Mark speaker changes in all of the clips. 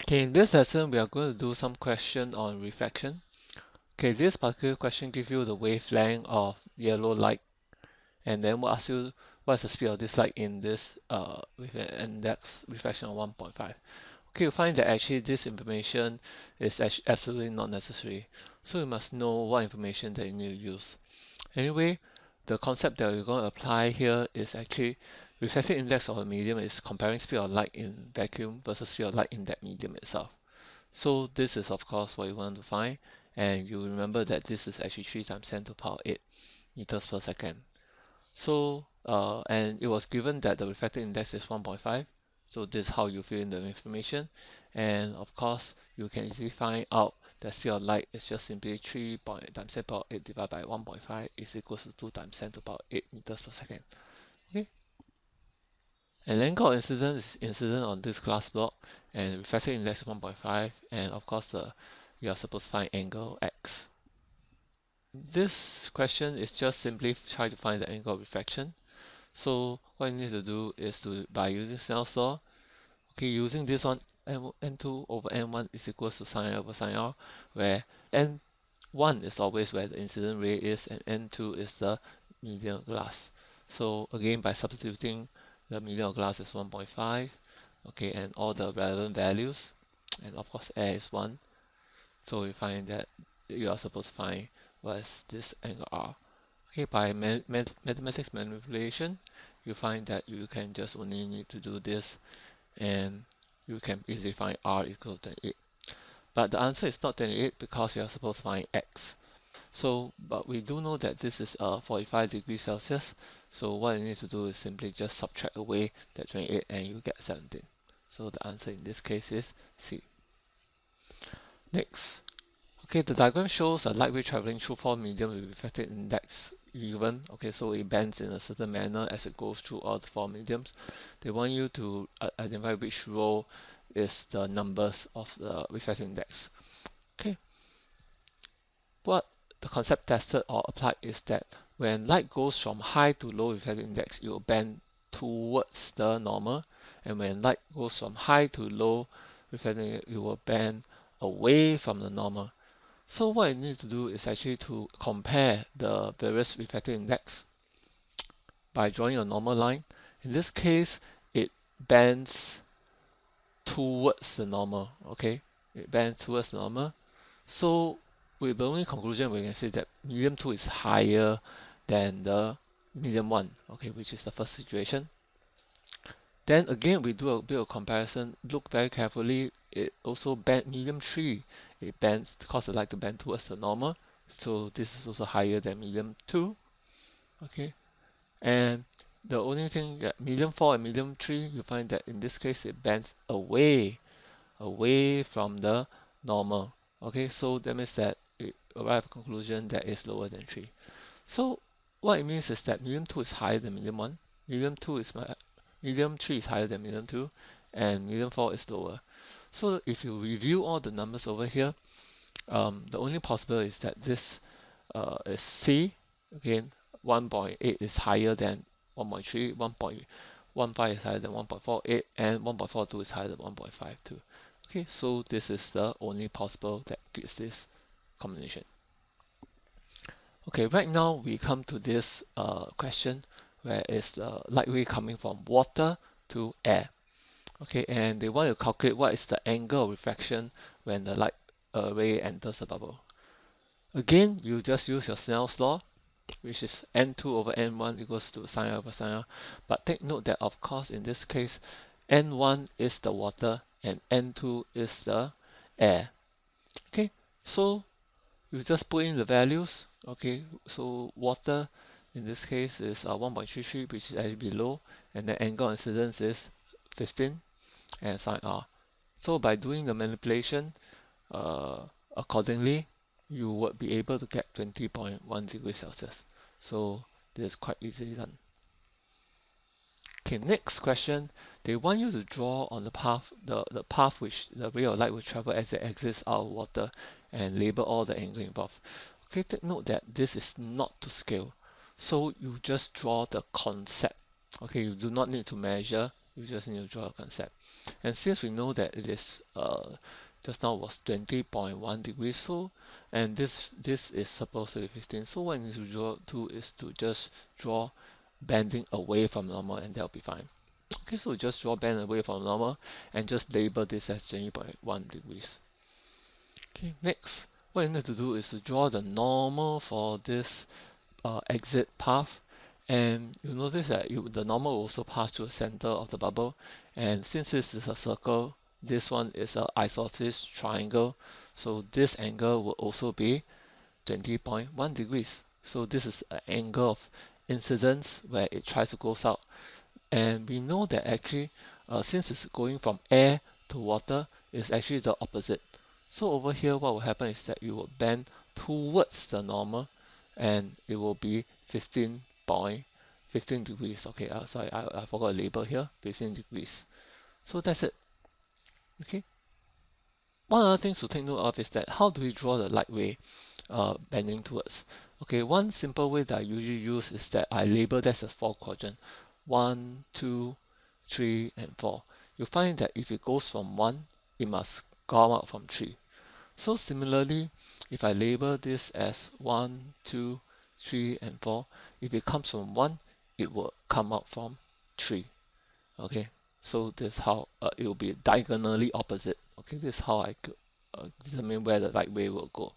Speaker 1: Okay, in this lesson, we are going to do some question on reflection. Okay, this particular question gives you the wavelength of yellow light, and then will ask you what's the speed of this light in this with an index reflection of 1.5. Okay, you find that actually this information is actually absolutely not necessary. So you must know what information that you need to use. Anyway, the concept that we're going to apply here is actually reflective index of a medium is comparing speed of light in vacuum versus speed of light in that medium itself. So this is of course what you want to find, and you remember that this is actually 3 times 10 to the power 8 meters per second. So and it was given that the refractive index is 1.5. So this is how you fill in the information, and of course you can easily find out that speed of light is just simply 3 times 10 to the power 8 divided by 1.5 is equals to 2 times 10 to the power 8 meters per second. Okay, and angle of incidence is incident on this glass block, and refractive index is 1.5, and of course you are supposed to find angle x. This question is just simply try to find the angle of refraction. So what you need to do is to by using Snell's law, okay, using this one, n2 over n1 is equals to sine over sine r, where n1 is always where the incident ray is, and n2 is the median glass. So again, by substituting the median glass is 1.5, okay, and all the relevant values, and of course air is 1. So we find that you are supposed to find what is this angle r. Okay, by mathematics manipulation, you find that you can just only need to do this, and you can easily find r equal to 28. But the answer is not 28 because you are supposed to find x. So, but we do know that this is 45 degrees Celsius. So what you need to do is simply just subtract away that 28 and you get 17. So the answer in this case is C. Next. Okay, the diagram shows a light ray traveling through four mediums with refractive index even. Okay, so it bends in a certain manner as it goes through all the four mediums. They want you to identify which row is the numbers of the refractive index. Okay, what the concept tested or applied is that when light goes from high to low refractive index, it will bend towards the normal, and when light goes from high to low refractive index, it will bend away from the normal. So what you need to do is actually to compare the various refractive index by drawing a normal line. In this case, it bends towards the normal, okay? It bends towards the normal. So with the only conclusion we can say that medium 2 is higher than the medium 1, okay, which is the first situation. Then again, we do a bit of comparison. Look very carefully. It also bend medium 3. It bends cause the light to bend towards the normal. So this is also higher than medium 2. Okay. And the only thing that medium 4 and medium 3, you find that in this case it bends away from the normal. Okay, so that means that it arrive at a conclusion that is lower than 3. So what it means is that medium 2 is higher than medium 1. Medium 3 is higher than medium 2, and medium 4 is lower. So if you review all the numbers over here, the only possible is that this is C. Again, 1.8 is higher than 1.3, 1.15 is higher than 1.48, and 1.42 is higher than 1.52. Okay, so this is the only possible that fits this combination. Okay, right now we come to this question where is the light ray coming from water to air. Okay, and they want to calculate what is the angle of refraction when the light ray enters the bubble. Again, you just use your Snell's law, which is n2 over n1 equals to sine over sine r. But take note that of course in this case, n1 is the water and n2 is the air. Okay, so you just put in the values. Okay, so water in this case is 1.33, which is actually below, and the angle of incidence is 15 and sine r. So by doing the manipulation accordingly, you would be able to get 20.1 degrees Celsius. So this is quite easily done. Okay, next question. They want you to draw on the path, the path which the ray of light will travel as it exits out of water, and label all the angle involved. Okay, take note that this is not to scale. So you just draw the concept. Okay, you do not need to measure, you just need to draw a concept. And since we know that it is just now was 20.1 degrees, so and this is supposed to be 15, so what you need to do is to just draw bending away from normal, and that'll be fine. Okay, so just draw bend away from normal and just label this as 20.1 degrees. Okay, next, what you need to do is to draw the normal for this exit path, and you'll notice that the normal will also pass through the center of the bubble, and since this is a circle, this one is an isosceles triangle, so this angle will also be 20.1 degrees. So this is an angle of incidence where it tries to go out, and we know that actually since it's going from air to water, it's actually the opposite. So over here what will happen is that you will bend towards the normal, and it will be 15 degrees. Okay, sorry, I forgot a label here, 15 degrees. So that's it. Okay. One other thing to take note of is that how do we draw the light ray bending towards? Okay, one simple way that I usually use is that I label that as 4 quadrant. 1, 2, 3, and 4. You find that if it goes from 1, it must come out from 3. So similarly, if I label this as 1, 2, 3, and 4, if it comes from 1, it will come out from 3. Okay, so this is how it will be diagonally opposite. Okay, this is how I could determine where the light ray will go.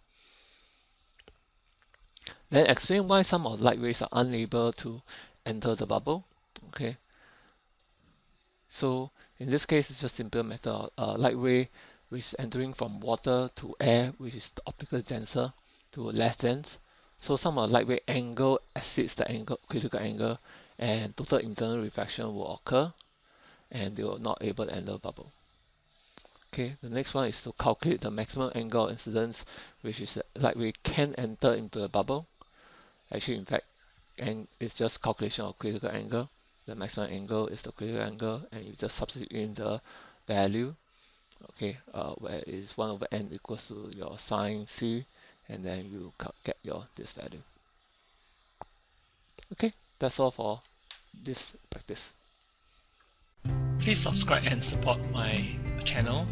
Speaker 1: Then explain why some of the light rays are unable to enter the bubble. Okay, so in this case, it's just simple method. Light ray which is entering from water to air, which is optically denser to less dense. So some of the light ray angle exceeds the critical angle, and total internal refraction will occur, and they will not able to enter the bubble. Okay, the next one is to calculate the maximum angle of incidence, which is light ray can enter into the bubble. Actually, in fact, and it's just calculation of critical angle. The maximum angle is the critical angle, and you just substitute in the value. Okay, where is 1 over n equals to your sine c, and then you get this value. Okay, that's all for this practice.
Speaker 2: Please subscribe and support my channel.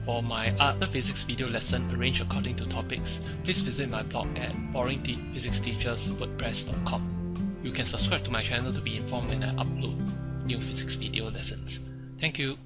Speaker 2: For my other physics video lesson arranged according to topics, please visit my blog at boringphysicsteacherswordpress.com. You can subscribe to my channel to be informed when I upload new physics video lessons. Thank you.